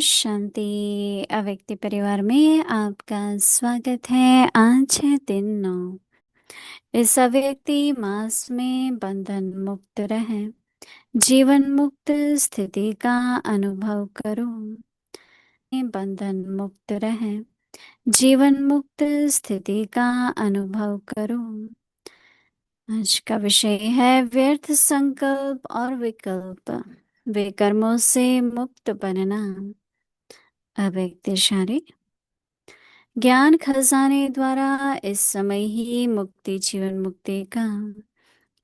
शांति। अव्यक्ति परिवार में आपका स्वागत है। आज है दिन 9। इस अव्यक्ति मास में बंधन मुक्त रहें, जीवन मुक्त स्थिति का अनुभव करो। बंधन मुक्त रहें, जीवन मुक्त स्थिति का अनुभव करो। आज का विषय है व्यर्थ संकल्प और विकल्प, विकर्मों से मुक्त बनना। अव्यक्त शारीर ज्ञान खजाने द्वारा इस समय ही मुक्ति, जीवन मुक्ति का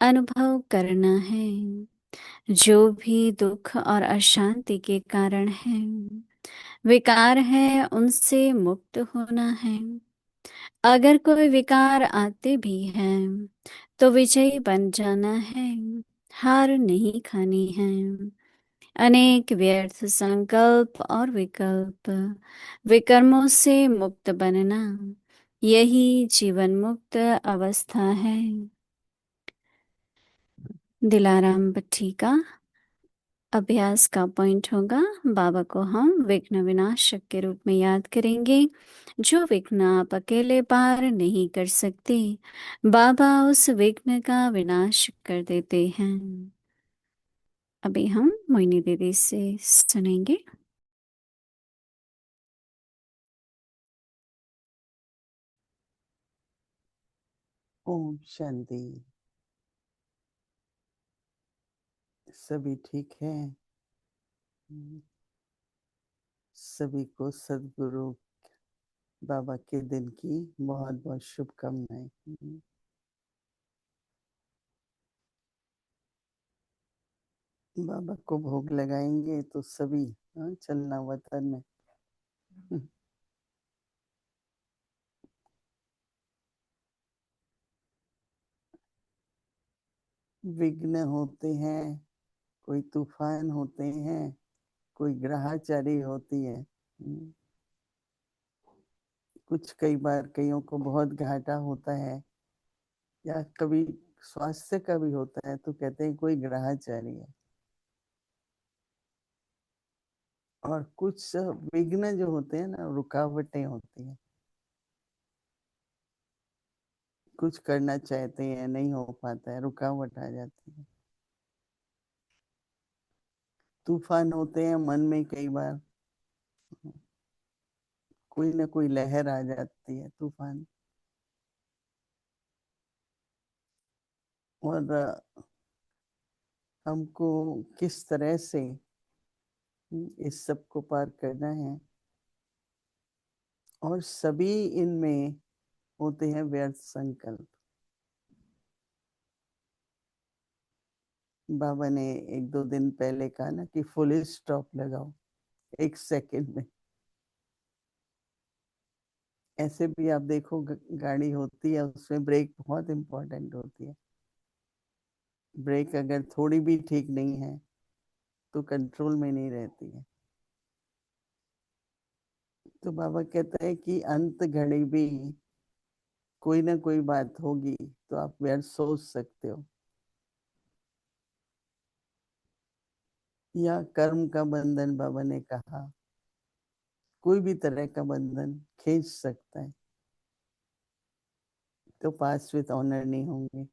अनुभव करना है। जो भी दुख और अशांति के कारण है, विकार है, उनसे मुक्त होना है। अगर कोई विकार आते भी हैं तो विजयी बन जाना है, हार नहीं खानी है। अनेक व्यर्थ संकल्प और विकल्प, विकर्मों से मुक्त बनना, यही जीवन मुक्त अवस्था है। दिलाराम भट्टी का अभ्यास का पॉइंट होगा, बाबा को हम विघ्न विनाशक के रूप में याद करेंगे। जो विघ्न आप अकेले पार नहीं कर सकते, बाबा उस विघ्न का विनाश कर देते हैं। अभी हम मोहिनी दीदी से सुनेंगे। ओम शांति। सभी ठीक है। सभी को सद्गुरु बाबा के दिन की बहुत बहुत शुभकामनाएं। बाबा को भोग लगाएंगे तो सभी चलना वतन में। विघ्न होते हैं, कोई तूफान होते हैं, कोई ग्रहाचारी होती है। कुछ कई बार कईयों को बहुत घाटा होता है, या कभी स्वास्थ्य का भी होता है, तो कहते हैं कोई ग्रहाचारी है। और कुछ विघ्न जो होते हैं ना, रुकावटें होती हैं। कुछ करना चाहते हैं, नहीं हो पाता है, रुकावट आ जाती है। तूफान होते हैं मन में, कई बार कोई ना कोई लहर आ जाती है, तूफान। और हमको किस तरह से इस सब को पार करना है। और सभी इनमें होते हैं व्यर्थ संकल्प। बाबा ने एक दो दिन पहले कहा ना कि फुल स्टॉप लगाओ 1 सेकंड में। ऐसे भी आप देखो, गाड़ी होती है, उसमें ब्रेक बहुत इंपॉर्टेंट होती है। ब्रेक अगर थोड़ी भी ठीक नहीं है तो कंट्रोल में नहीं रहती है। तो बाबा कहता है कि अंत घड़ी भी कोई ना कोई बात होगी, तो आप व्यर्थ सोच सकते हो। या कर्म का बंधन, बाबा ने कहा, कोई भी तरह का बंधन खींच सकता है, तो पास विद ऑनर नहीं होंगे।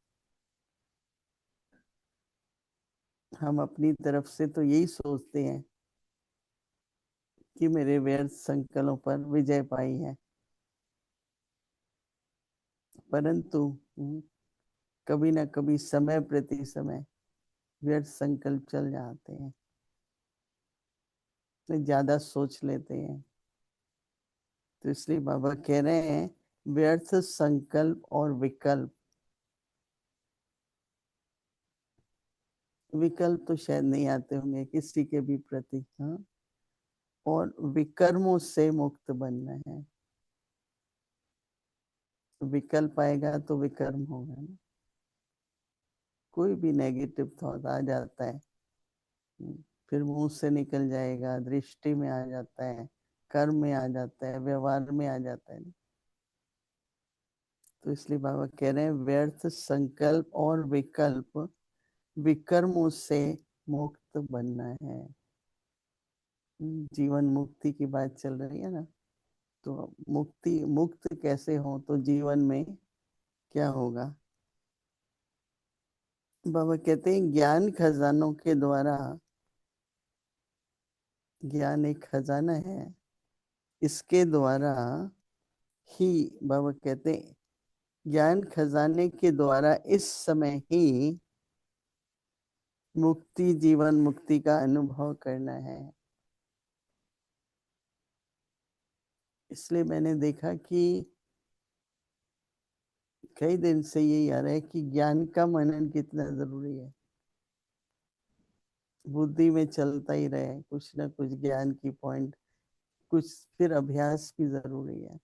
हम अपनी तरफ से तो यही सोचते हैं कि मेरे व्यर्थ संकल्पों पर विजय पाई है, परंतु कभी ना कभी समय प्रति समय व्यर्थ संकल्प चल जाते हैं, तो ज्यादा सोच लेते हैं। तो इसलिए बाबा कह रहे हैं व्यर्थ संकल्प और विकल्प। विकल्प तो शायद नहीं आते होंगे किसी के भी प्रति। हाँ, और विकर्मों से मुक्त बनना है। विकल्प आएगा तो विकर्म होगा ना। कोई भी नेगेटिव थॉट आ जाता है, फिर मुंह से निकल जाएगा, दृष्टि में आ जाता है, कर्म में आ जाता है, व्यवहार में आ जाता है। तो इसलिए बाबा कह रहे हैं व्यर्थ संकल्प और विकल्प, विकर्मों से मुक्त बनना है। जीवन मुक्ति की बात चल रही है ना, तो मुक्ति मुक्त कैसे हो, तो जीवन में क्या होगा। बाबा कहते हैं ज्ञान खजानों के द्वारा, ज्ञान एक खजाना है, इसके द्वारा ही, बाबा कहते हैं ज्ञान खजाने के द्वारा इस समय ही मुक्ति, जीवन मुक्ति का अनुभव करना है। इसलिए मैंने देखा कि कई दिन से यही आ रहा है कि ज्ञान का मनन कितना जरूरी है। बुद्धि में चलता ही रहे कुछ ना कुछ ज्ञान की पॉइंट, कुछ फिर अभ्यास भी जरूरी है।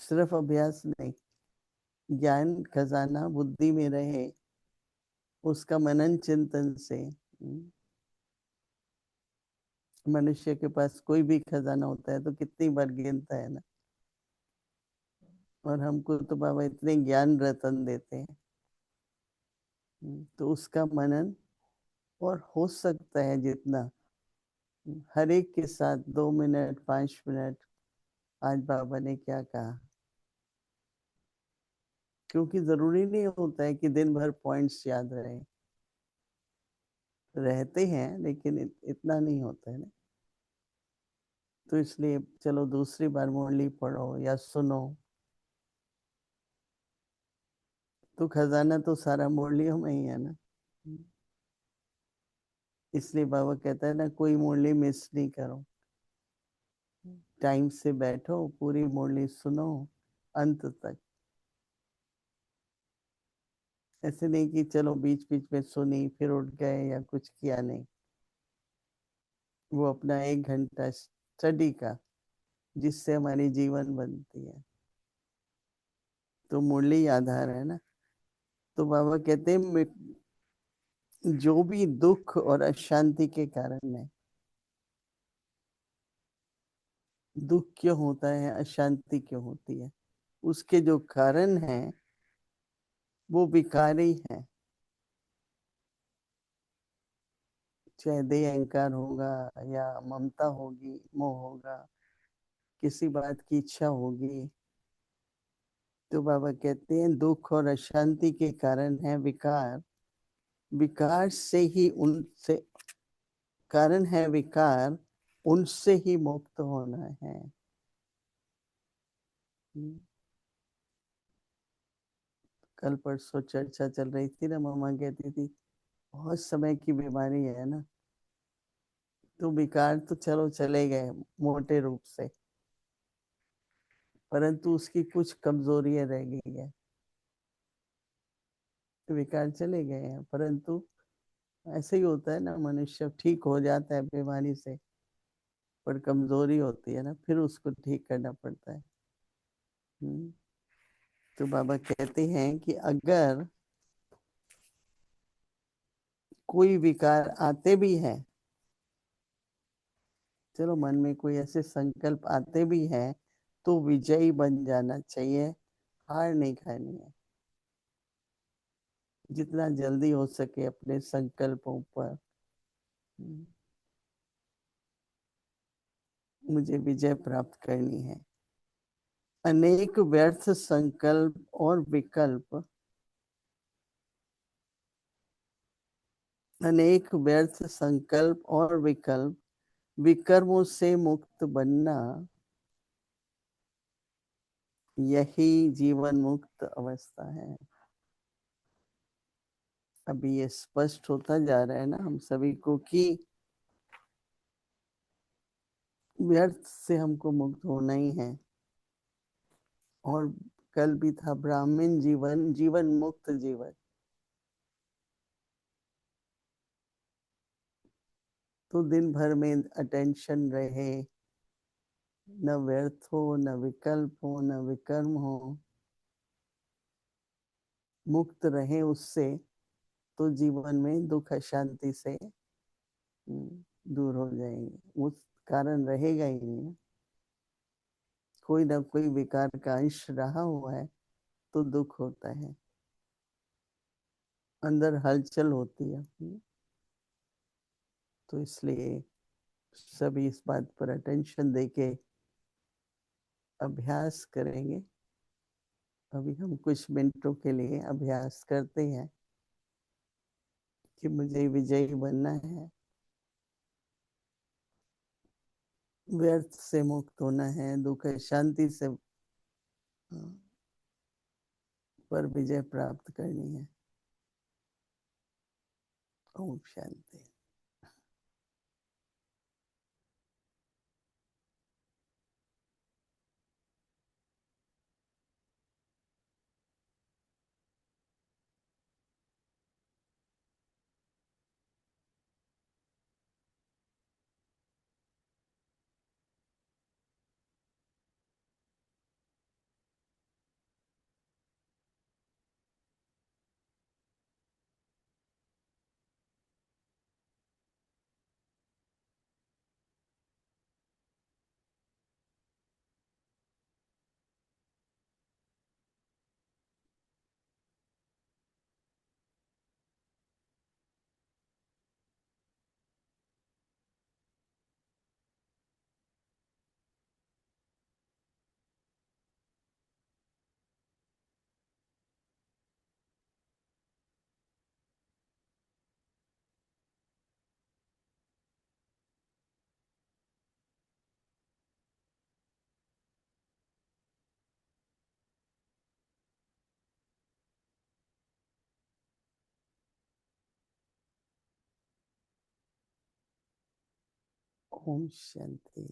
सिर्फ अभ्यास नहीं, ज्ञान खजाना बुद्धि में रहे, उसका मनन चिंतन से। मनुष्य के पास कोई भी खजाना होता है तो कितनी बार गिनता है ना। और हमको तो बाबा इतने ज्ञान रतन देते हैं, तो उसका मनन और हो सकता है जितना, हर एक के साथ 2 मिनट 5 मिनट, आज बाबा ने क्या कहा। क्योंकि जरूरी नहीं होता है कि दिन भर पॉइंट्स याद रहे, रहते हैं लेकिन इतना नहीं होता है ना। तो इसलिए चलो दूसरी बार मुरली पढ़ो या सुनो, तो खजाना तो सारा मुरलियों में ही है ना। इसलिए बाबा कहता है ना, कोई मुरली मिस नहीं करो, टाइम से बैठो, पूरी मुरली सुनो अंत तक। ऐसे नहीं कि चलो बीच बीच में सुनी फिर उठ गए या कुछ किया नहीं। वो अपना 1 घंटा स्टडी का, जिससे हमारी जीवन बनती है, तो मुरली आधार है ना। तो बाबा कहते हैं जो भी दुख और अशांति के कारण है, दुख क्यों होता है, अशांति क्यों होती है, उसके जो कारण है वो विकारी है। चाहे देह अहंकार होगा, या ममता होगी, मोह होगा, किसी बात की इच्छा होगी। तो बाबा कहते हैं दुख और अशांति के कारण है विकार, विकार से ही उनसे, कारण है विकार, उनसे ही मुक्त होना है। कल परसों चर्चा चल रही थी ना, मम्मा कहती थी बहुत समय की बीमारी है ना, तो विकार तो चलो चले गए मोटे रूप से, परंतु उसकी कुछ कमजोरियां रह गई है। तो विकार चले गए हैं, परंतु ऐसे ही होता है ना, मनुष्य ठीक हो जाता है बीमारी से, पर कमजोरी होती है ना, फिर उसको ठीक करना पड़ता है। तो बाबा कहते हैं कि अगर कोई विकार आते भी हैं, चलो मन में कोई ऐसे संकल्प आते भी हैं, तो विजयी बन जाना चाहिए, हार नहीं खानी है। जितना जल्दी हो सके अपने संकल्पों पर मुझे विजय प्राप्त करनी है। अनेक व्यर्थ संकल्प और विकल्प, अनेक व्यर्थ संकल्प और विकल्प, विकर्मों से मुक्त बनना, यही जीवन मुक्त अवस्था है। अभी ये स्पष्ट होता जा रहा है ना हम सभी को कि व्यर्थ से हमको मुक्त होना ही है। और कल भी था ब्राह्मण जीवन, जीवन मुक्त जीवन। तो दिन भर में अटेंशन रहे, न व्यर्थ हो, न विकल्प हो, न विकर्म हो, मुक्त रहे उससे, तो जीवन में दुख अशांति से दूर हो जाएंगे, उस कारण रहेगा ही नहीं। कोई ना कोई विकार का अंश रहा हुआ है तो दुख होता है, अंदर हलचल होती है। तो इसलिए सभी इस बात पर अटेंशन देके अभ्यास करेंगे। अभी हम कुछ मिनटों के लिए अभ्यास करते हैं कि मुझे विजयी बनना है, व्यर्थ से मुक्त होना है, दुख शांति से पर विजय प्राप्त करनी है। ओम शांति। ओम शांति।